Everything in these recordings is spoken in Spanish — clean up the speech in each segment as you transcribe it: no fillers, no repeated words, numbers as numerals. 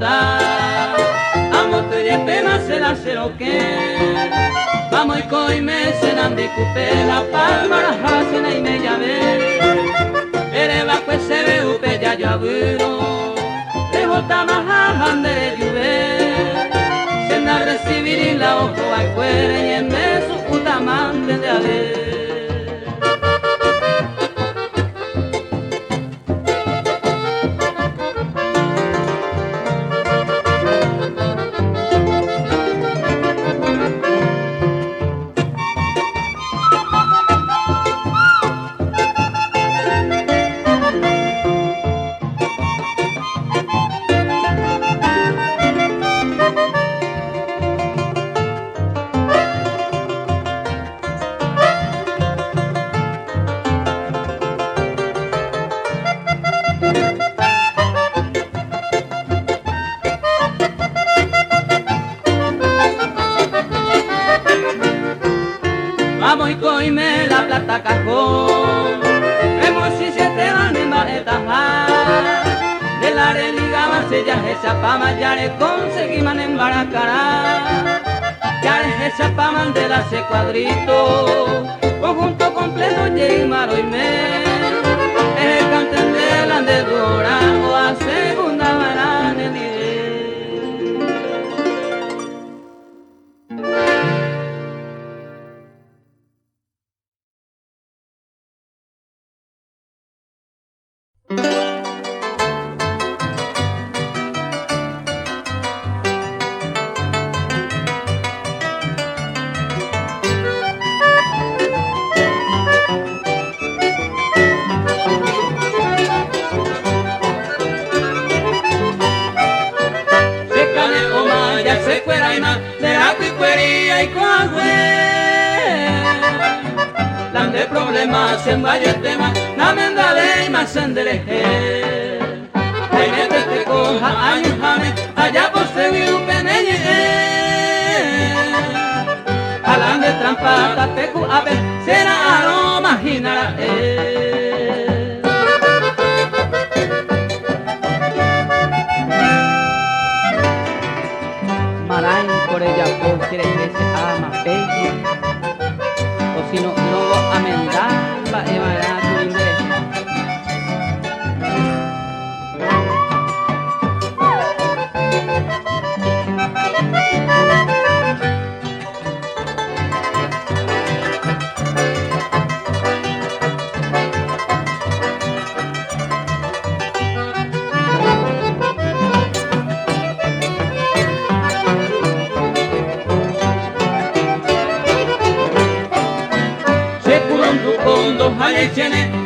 gusta. Amo tu yepema se la se lo que. Vamos y coi me se nandi cupe la palma la hacen y me llave. Ere va pues se ve upe ya yo aburo. Le volta más ande lluve. Se na recibir la ojo ay fuera y en meso puta mante de ale. Vamos y coime la plata cajón, vemos si se te van en baretajar. De la religaba se ya esa pama ya le conseguimos en baracará. Ya esa pama de la se cuadrito, conjunto completo y maro y me. Es el canten de la andedora o a segunda varana de mi. De problemas en varios temas, la menda ley más endereje. Ainete te coja, ayúdame, allá por seguir un peneñe. Alan de trampata, tecu, a ver, será no imaginará. Marán por ella, por quiere que se ama, bella. O si no, luego amendaba evará tu inglés.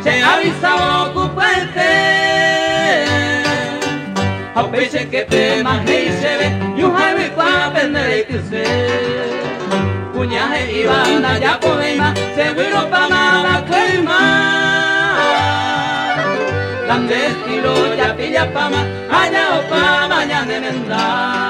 Se avisaba tu puente a veces que te maje y se ve y un jaime para aprender que se puñaje y banda ya podemos seguro para nada quema grande estilo ya pilla pama allá o pa mañana de mendar.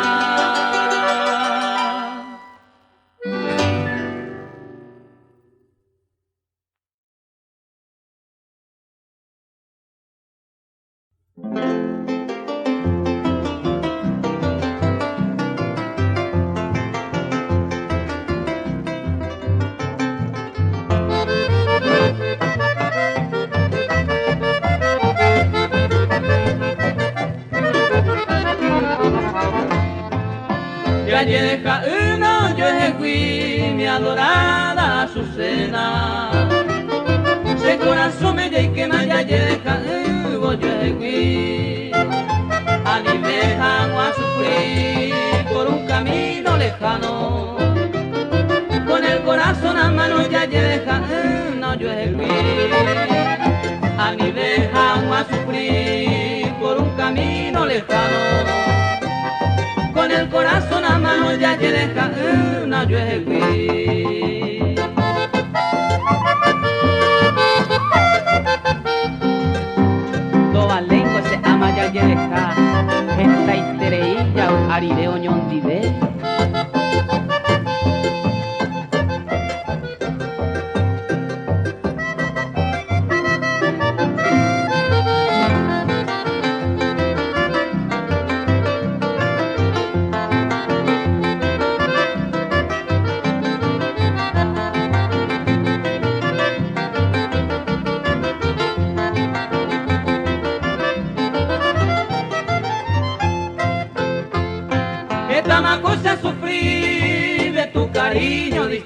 Ya llega uno, yo fui mi adorada Azucena. Se corazón me llegue que me ya llega uno, yo fui. A mí me dejan a sufrir por un camino lejano. Con el corazón a mano ya llega uno, yo fui. A mí me dejan a sufrir por un camino lejano. Con el corazón a mano ya te deja una yuegui. Toda lengua se ama ya te deja. Esta itereilla aride oñón dive.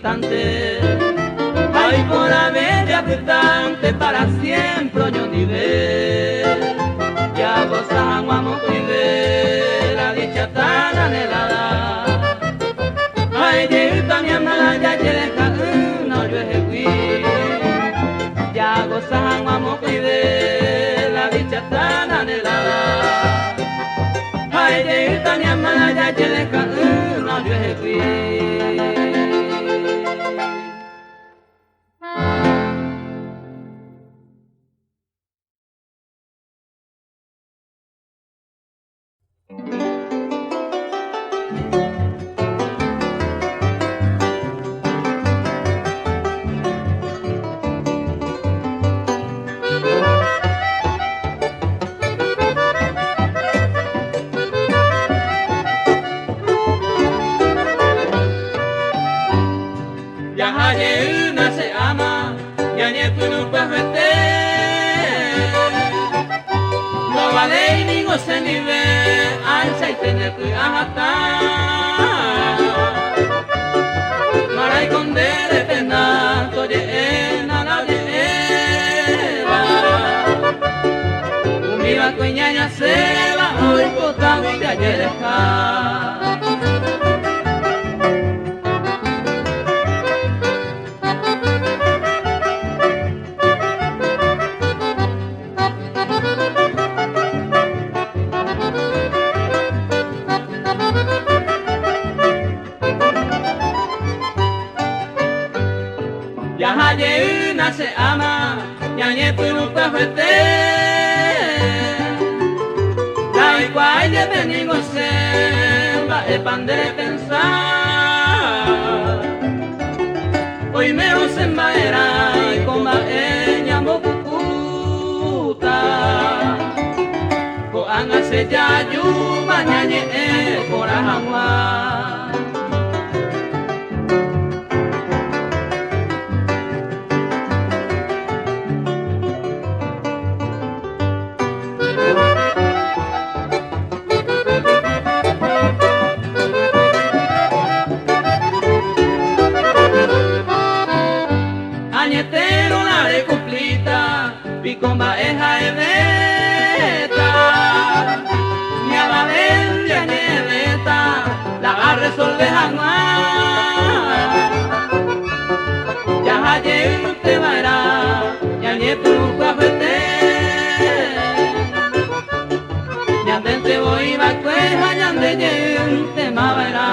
instante. Ay, por la bella distante para siempre yo ni ver. Ya gozamos y ver la dicha tan anhelada. Ay, Dios mi amada ya llega no yo ejecuí. Ya gozamos y ver la dicha tan anhelada. Ay, Dios mi amada ya llega no yo ejecuí. Se ni ve alza y tener que ajatar Maray con de pena toye nada lleva Umiva cueñaña se va hoy potado y ya deja se ama, ñañe tu nunca fuerte. La igual de benigno se va el pan de pensar. Hoy me usen maera y con ella mocucuta. Ko anga se ya yuba ñañe por ajamua. Comba eja eveta, mi ababel ya neveta, la agarre sol de jamás. Ya haye usted verá, ya nieto nunca fuerte. Ya dente voy va cueja, ya de yente ma verá.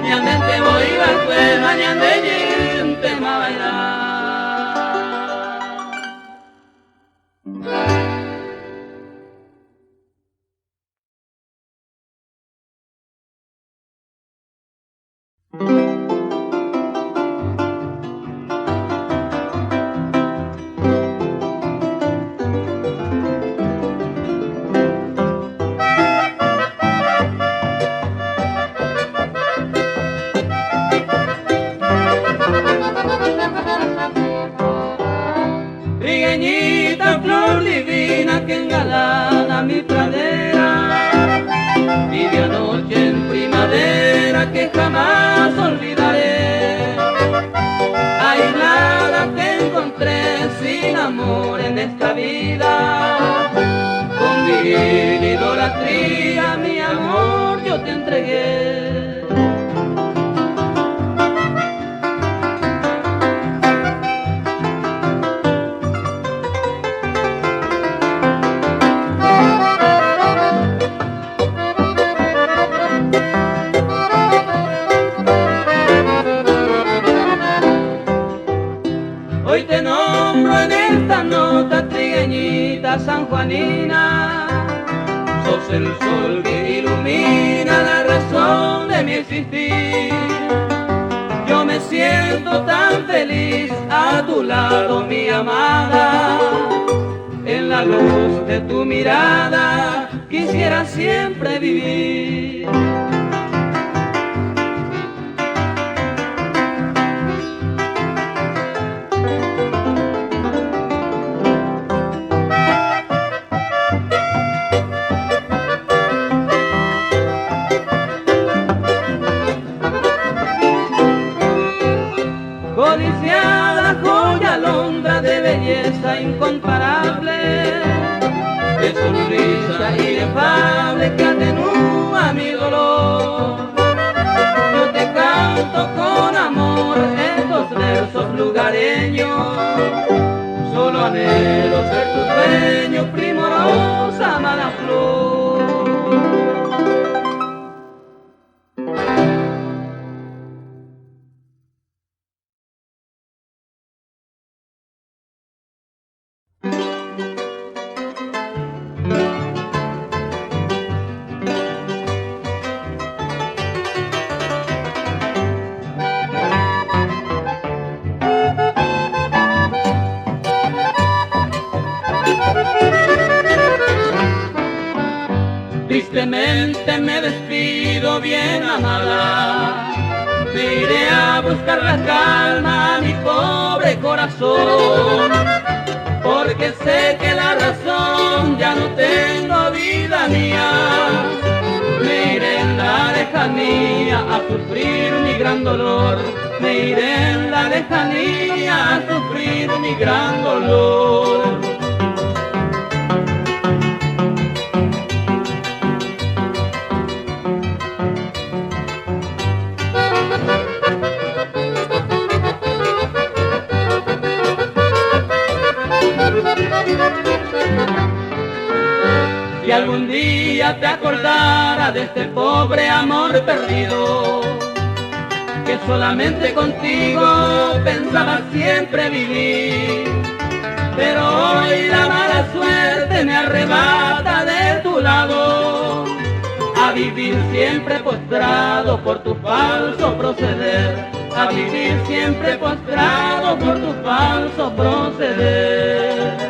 Ya dente voy va cueja, ya de yente ma verá. Trigueñita flor divina que engalana mi pradera, vive anoche en primavera que jamás olvidaré. Aislada te encontré sin amor en esta vida, con viril idolatría mi amor yo te entregué. Hoy te nombro en esta nota trigueñita sanjuanina, sos el sol que ilumina la razón de mi existir. Yo me siento tan feliz a tu lado, mi amada, en la luz de tu mirada quisiera siempre vivir. belleza incomparable, de sonrisa inefable que atenúa mi dolor. Yo te canto con amor estos versos lugareños, solo anhelo ser tu dueño, primorosa amada flor. Tristemente me despido, bien amada, me iré a buscar la calma a mi pobre corazón, porque sé que la razón ya no tengo, vida mía. Me iré en la lejanía a sufrir mi gran dolor, me iré en la lejanía a sufrir mi gran dolor. Si algún día te acordara de este pobre amor perdido, que solamente contigo pensaba siempre vivir, pero hoy la mala suerte me arrebata de tu lado, a vivir siempre postrado por tu falso proceder, a vivir siempre postrado por tu falso proceder.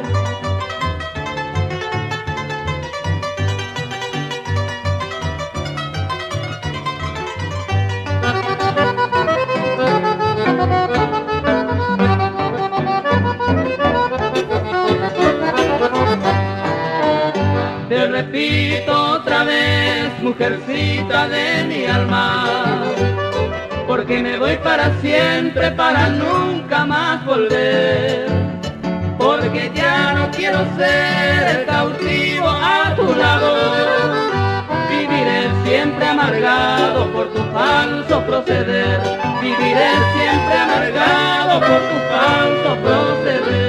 Te repito otra vez, mujercita de mi alma, porque me voy para siempre, para nunca más volver, porque ya no quiero ser el cautivo a tu lado, viviré siempre amargado por tu falso proceder, viviré siempre amargado por tu falso proceder.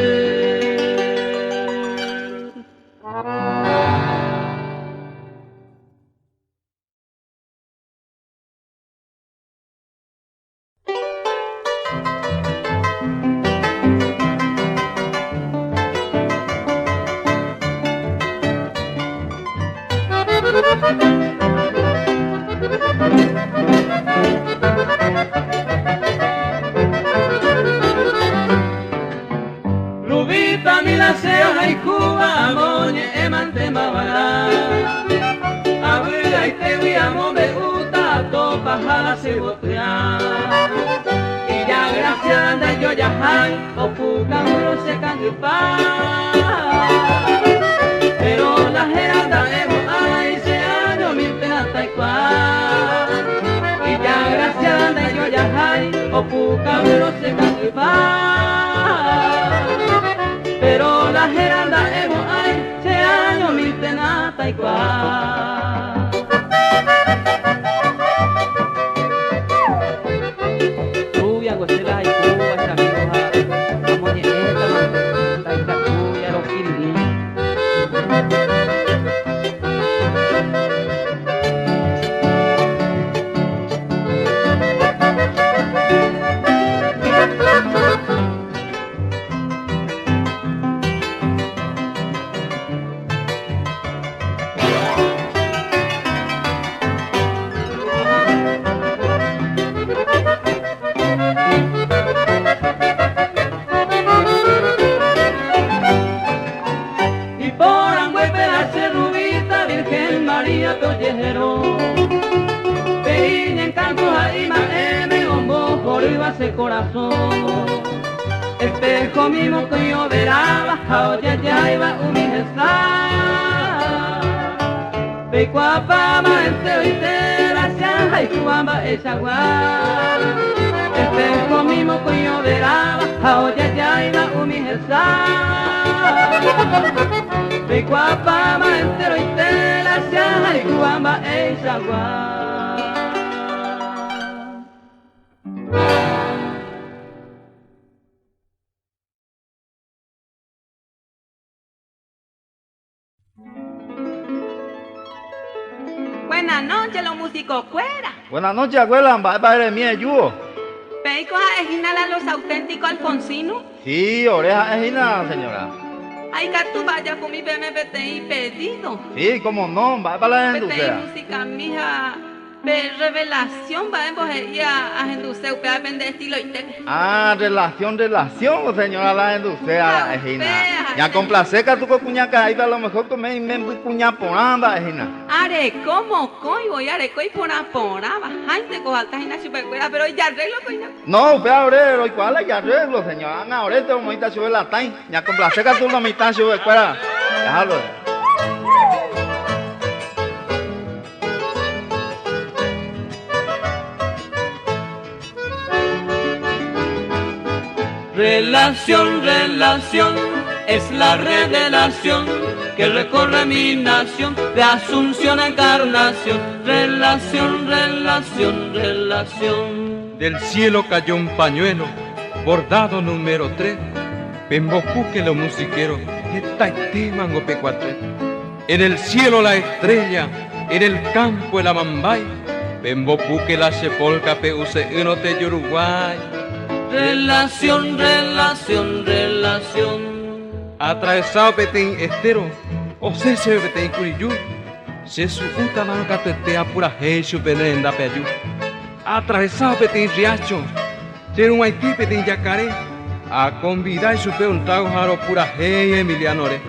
Lubita mi laseo haikuba moñe emante mabala, abuela y te vi amo me gusta topa jala se botea, y ya gracias anda yo ya hay opuca uno se canguipa, pero la geranda emo ay se año mi pena taikwa, y ya gracias anda yo ya hay opuca uno se canguipa, pero la geranda emo ay se año mi pena taikwa. Rubia gocela hay cuba esa mioja, amoñe esta mante taika tuya lo kiriri. Ese corazón, espejo mismo que yo verá, baja ya ya iba humileza, ve cuapama este oitera, shanja y cuamba esa guá, espejo mismo que yo verá, baja ya ya iba humileza. esa de guapa entero y tela sia y guamba esa gua. Buenas noches, los músicos cuera. Buenas noches, abuela. Va a mi ayudo. ¿Peico a ejinala los auténticos alfonsinos? Sí, oreja ejina, señora. Ay, que tú vayas con mi PMPTI pedido. Sí, cómo no, va para la PTI industria. música, mija. De revelación, va a embojar a Enduseu, que depende de estilo y te. Ah, relación, señora la industria, ejina. Ya complace que tú con cuñaca ahí, a lo mejor que me cuña poramba, ejina. Are, ¿cómo coy voy a recoy por aporaba? Ay, te coja alta ejina supercuera, pero ya arreglo coña. No, usted abre, ¿y cuál es ya arreglo, señora? Ana, ahorita lo mitad sube la tain. Ya complace que tú lo mitad sube fuera. Déjalo. Relación, relación, es la revelación que recorre mi nación, de Asunción a Encarnación. Relación, relación, relación. Del cielo cayó un pañuelo, bordado número 3, Pembocuque los musiqueros, Etaitemango Pecuatre. En el cielo la estrella, en el campo el amambay, Pembocuque la sepolca peuse enote de Uruguay. Relación, relación, relación. Atravesado petén estero, o se petén curiyú, se sujuta mano catuetea pura heicho penenda peyú. Atravesado petén riacho, ser un haití petén yacaré, a convidar su pe un trago jaro pura hey Emilianore.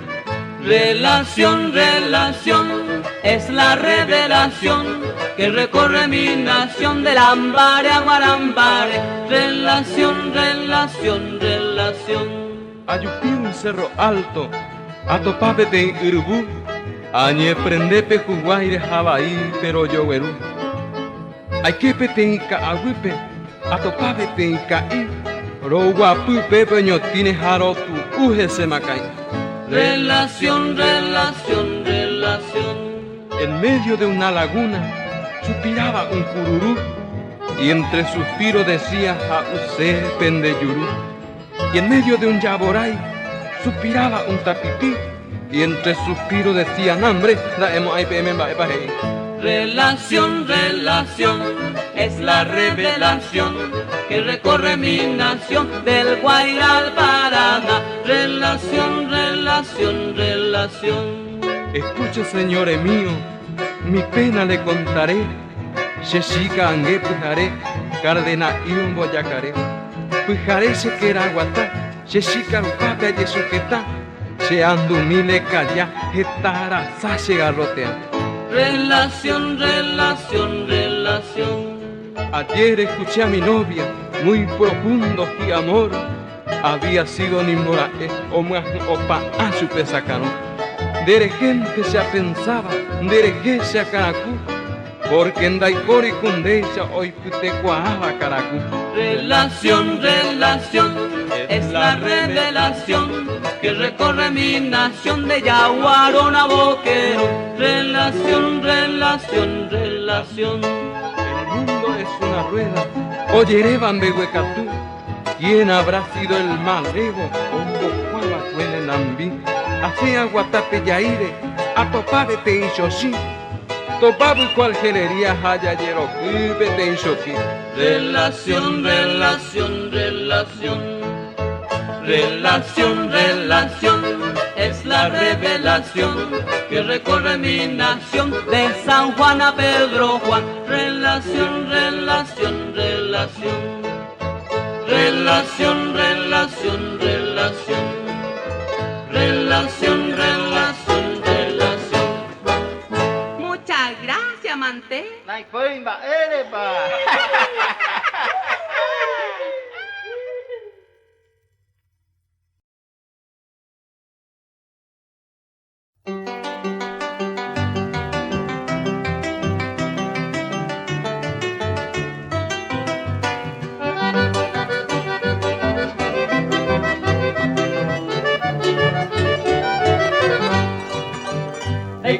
Relación, relación, es la revelación que recorre mi nación, del Ambare a Guarambare. Relación, relación, relación. Ayupí un cerro alto, a topapete en Urubú, añe prendepe juguaire jabaí, pero yo verú. Hay que pete en Caagüipe, a topapete en Caí, ro guapu pepe ñotine jaro tu uje se macay. Relación, relación, relación. En medio de una laguna suspiraba un cururú y entre suspiros decía jausé pendeyurú. Y en medio de un yaboray suspiraba un tapipí y entre suspiros decía nambre la emo IPM bae. Relación, relación, es la revelación que recorre mi nación, del Guairá al Paraná. Relación, relación, relación. Escuche, señores míos, mi pena le contaré. Sheshika angue pujaré, Cárdenas y un boyacaré. Pujaré se quera aguatá, Sheshika rupape a yesuquetá, se andumile calla, jetara sache garrotea. Relación, relación, relación. Ayer escuché a mi novia, muy profundo y amor. Había sido ni morae o más opa a su pesacano. Dere gente se pensaba, dere que se acaracú, porque en Daikori Kundecha hoy te cuajaba caracú. Relación, relación, es la revelación que recorre mi nación, de Yaguarón a Boquero. Relación, relación, relación. El mundo es una rueda, oyere bambehuecatú. ¿Quién habrá sido el malevo? O cuál fue el nambí. Así aguatape yaire, a topabe te ishoshi. Topabe cual gelería haya yero cube te ishoki. Relación, relación, relación. Relación, relación, es la revelación que recorre mi nación, de San Juan a Pedro Juan. Relación, relación, relación. Relación, relación, relación. Relación, relación, relación. Muchas gracias, Manté. Nai foi ba erepa.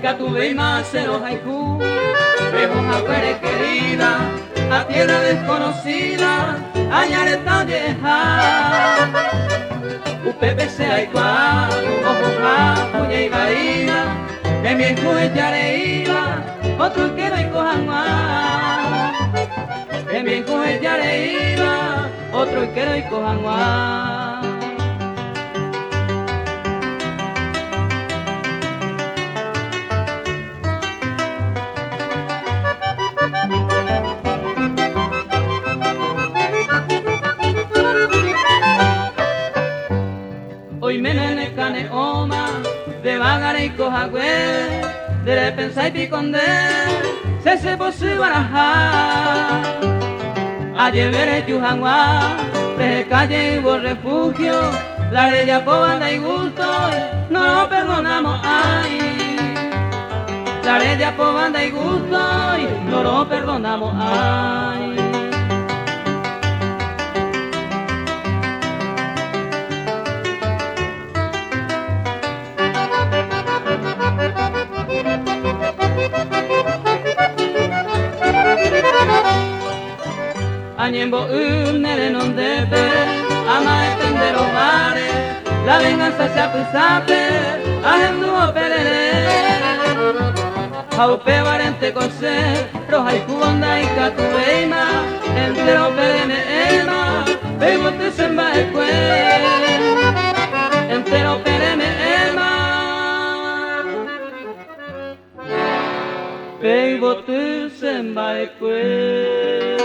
Aika tu veima cero haiku, lejos afuera querida, a tierra desconocida, añare tan vieja. UPPC aikua, ojoja, puña y bahía, de mi escuela yareiva, otro que no hay cojanua. De mi escuela yareiva, otro que no hay cojanua. Hoy menene cane oma, de bagare y cojagüe, de repensar y piconde, se posible barajar. Ayer veré yujanguá, de calle hubo refugio, la de Yapobanda y gusto, no lo perdonamos, ay. La de Yapobanda y gusto, no lo perdonamos, ay. Añembo nere non debe, ama entender los mares, la venganza se apisape, ajenduo perere. Jaupe varente cose, roja y cubonda y catueima, entero perene ema, bebo te semba el cue, entero perene ema, bebo te semba el cue.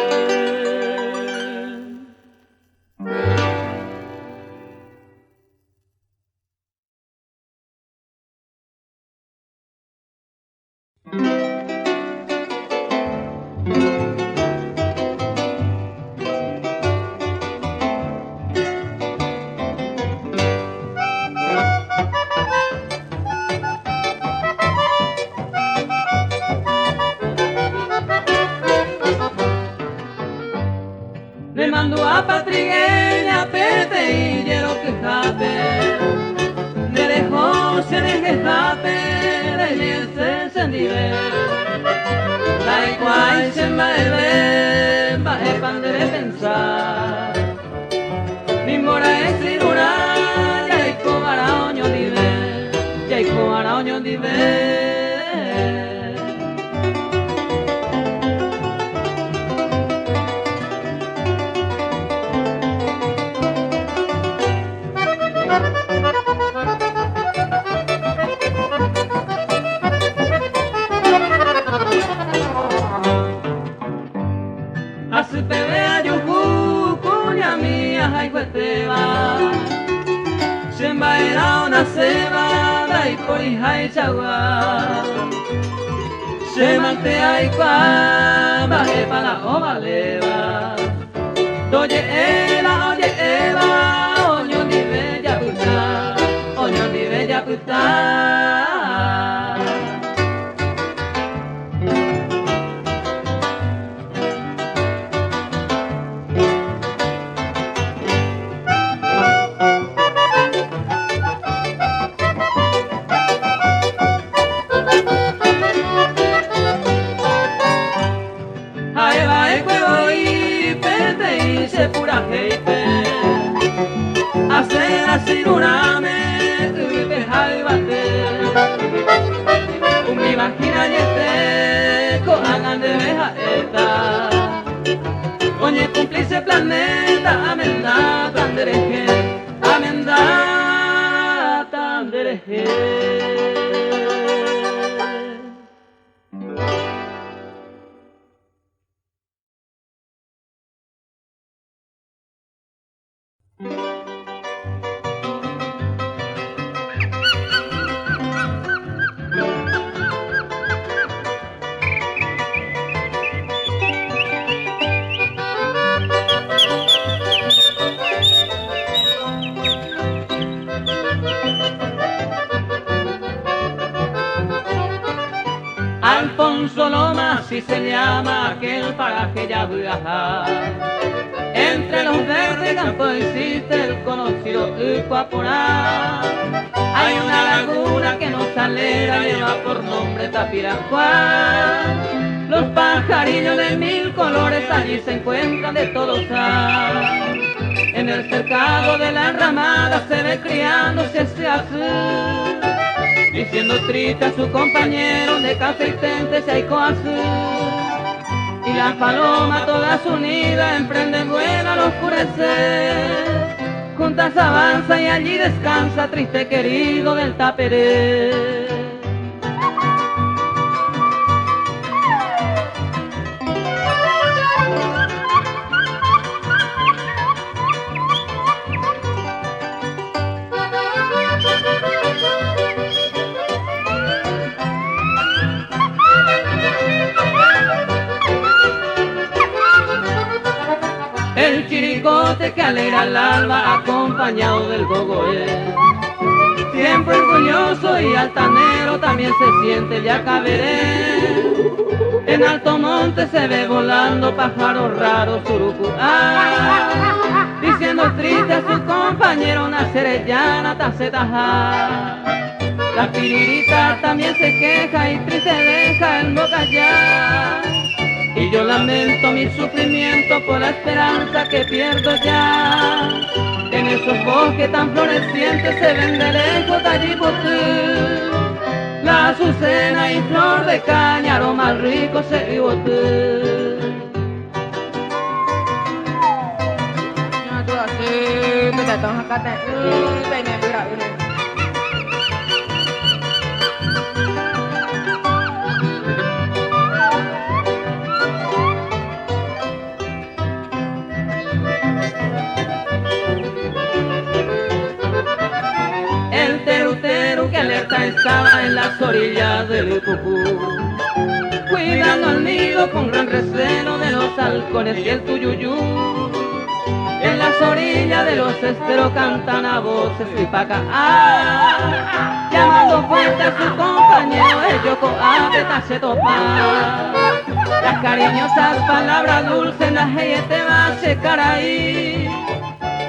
Me mandó a patrigueña, pete y hielo que jape. Me dejó se deje jape, de se encendive. La igual se me ve, baje pan de pensar. Mi mora es cirura, ya hay cobara oño dive, ya hay cobara oño dive. Asipebea yuku, cuña mía, jaicueteba. Semba era una cebada y por hija y chagua. Se mantea y cua, baje para la ovaleva. Oye Eva, oño ni bella puta, oño ni bella puta. Hacer así una me deja de bater. Mi vagina y este cojan de veja esta. Oye cumplice planeta amenda tan dereje, amenda tan dereje. Alfonso Loma, así se llama aquel paraje ya viajar. Entre los verdes campos existe el conocido Ucuaporá. Hay una laguna que nos alegra, lleva por nombre Tapiracuá. Los pajarillos de mil colores allí se encuentran de todos hay. En el cercado de la ramada se ve criándose ese azul, diciendo triste a su compañero de cafetente se hay azul. Y las palomas todas unidas emprenden vuelo al oscurecer. Juntas avanza y allí descansa triste querido del Taperé. El chiricote que alegra el alba acompañado del gogoé. Siempre orgulloso y altanero también se siente el yacaberé. En alto monte se ve volando pájaros raros surucuá, diciendo triste a su compañero una cerellana tacetajá. La piririta también se queja y triste deja el bocallá. Y yo lamento mi sufrimiento por la esperanza que pierdo ya. En esos bosques tan florecientes se ven de lejos Tallipotú. La azucena y flor de caña, aroma rico se ribotú. Que alerta estaba en las orillas del Ucucú, cuidando al nido con gran recelo de los halcones y el tuyuyú. En las orillas de los esteros cantan a voces ripaca, llamando fuerte a su compañero el yocoate tachetopá. Las cariñosas palabras dulces la te va a secar ahí.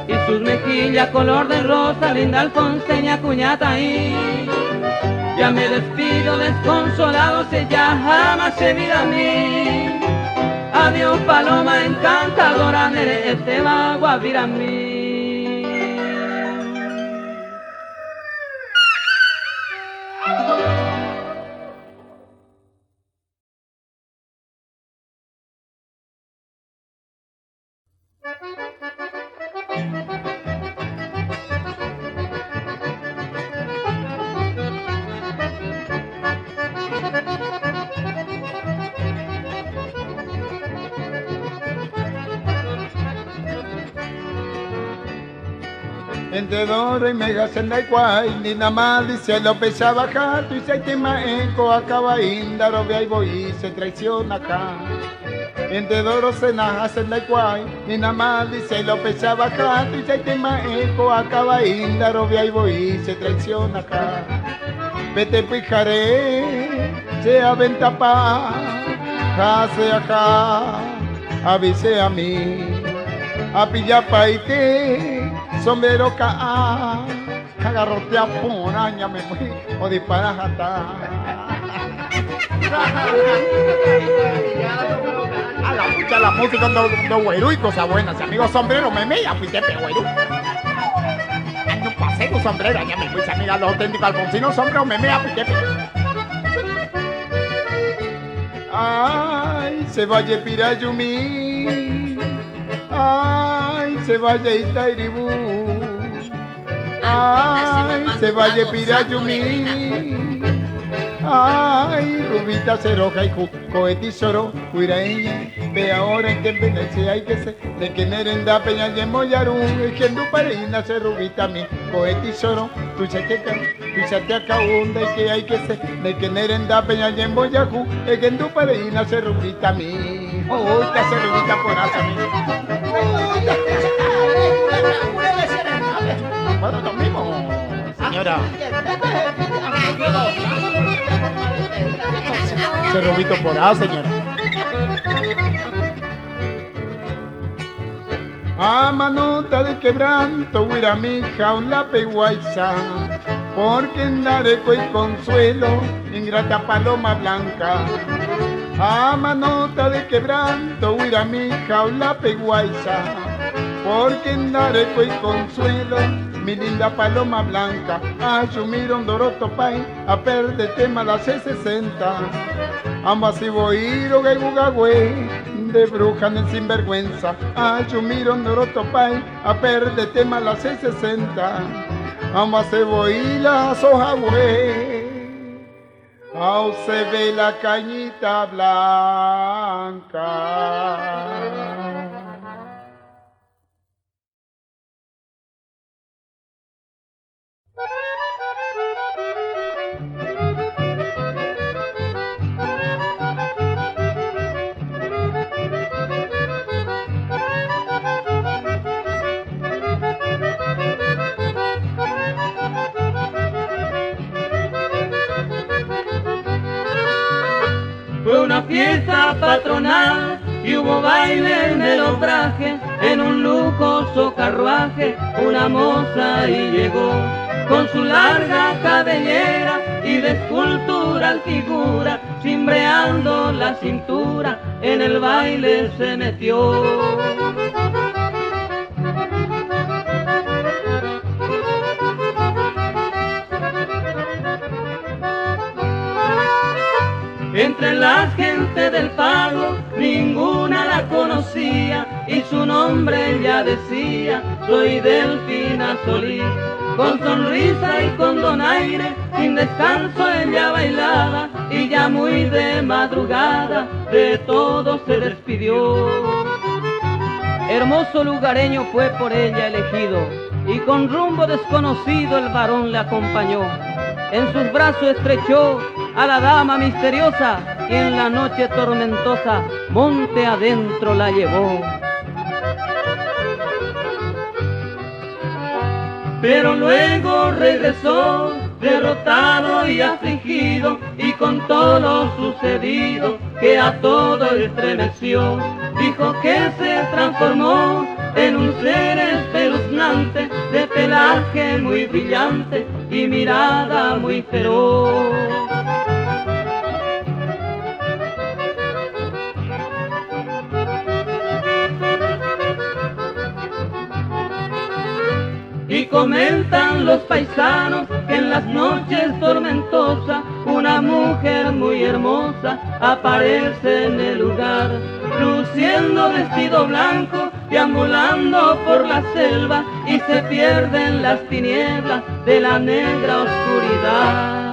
Y sus mejillas color de rosa, linda alfonseña cuñata ahí. Ya me despido desconsolado, si ya jamás se vida a mí. Adiós paloma encantadora, nere este va a guavir a mí. Entre Doro y Mega Sendaikwai, ni nada más dice lo pesa bajar, tu y se tema enco acaba indaro, vea y voy y se traiciona acá. Entre Doro Senaja Sendaikwai, ni nada más dice lo pesa bajar, tu y se tema enco acaba indaro, vea y voy y se traiciona acá. Vete pijaré, se aventa pa, jase acá, avise a mí, a pillapaite. Sombrero ca agarrotea ponaña me fui o dispara jata. A la pucha la música de güero y cosas buenas, amigos sombrero me mea fuiste güero. Año pasé con sombrero, ya me fui amiga los auténticos alfonsinos sombrero me mea fuiste. Ay, se vaya Pirayumi. Ay, se vaya Itairibú. Ay, se vaya Pirayumi. Ay, Rubita se roja y cohete y soro, cuiraeña. Ve ahora en que envenecer hay que ser, de que merenda peña y moyaru, y que en tu pareina se Rubita mi cohete y soro, tu te acá onda y que hay que ser, de que merenda peña y moyaru, y que en tu pareina se Rubita mi. Oh, te hace Rubita por asa mi. Bueno, lo mismo, señora. ese robito porado, señora. A manota de quebranto, huira mi jaula peguaiza, porque en Dareco y consuelo, ingrata paloma blanca. A manota de quebranto, huira mi jaula peguaiza, porque en Dareco y consuelo, mi linda paloma blanca. Ayumiron Doroto Pai, a perder tema la C60. Ambas y boiro gaigugagüe, de bruja en sinvergüenza. Ayumiron Doroto Pai, a perder tema la C60. Ambas se voy la soja güey, aún se ve la cañita blanca. Fue una fiesta patronal y hubo baile en el obraje, en un lujoso carruaje una moza y llegó con su larga cabellera y de escultural figura, cimbreando la cintura, en el baile se metió. Entre la gente del pago ninguna la conocía y su nombre ella decía: soy Delfina Solís. Con sonrisa y con donaire, sin descanso ella bailaba y ya muy de madrugada de todo se despidió. Hermoso lugareño fue por ella elegido y con rumbo desconocido el varón le acompañó. En sus brazos estrechó a la dama misteriosa y en la noche tormentosa monte adentro la llevó. Pero luego regresó derrotado y afligido y contó lo sucedido que a todo estremeció. Dijo que se transformó en un ser espeluznante, de pelaje muy brillante y mirada muy feroz. Y comentan los paisanos que en las noches tormentosas una mujer muy hermosa aparece en el lugar, luciendo vestido blanco, deambulando por la selva y se pierde en las tinieblas de la negra oscuridad.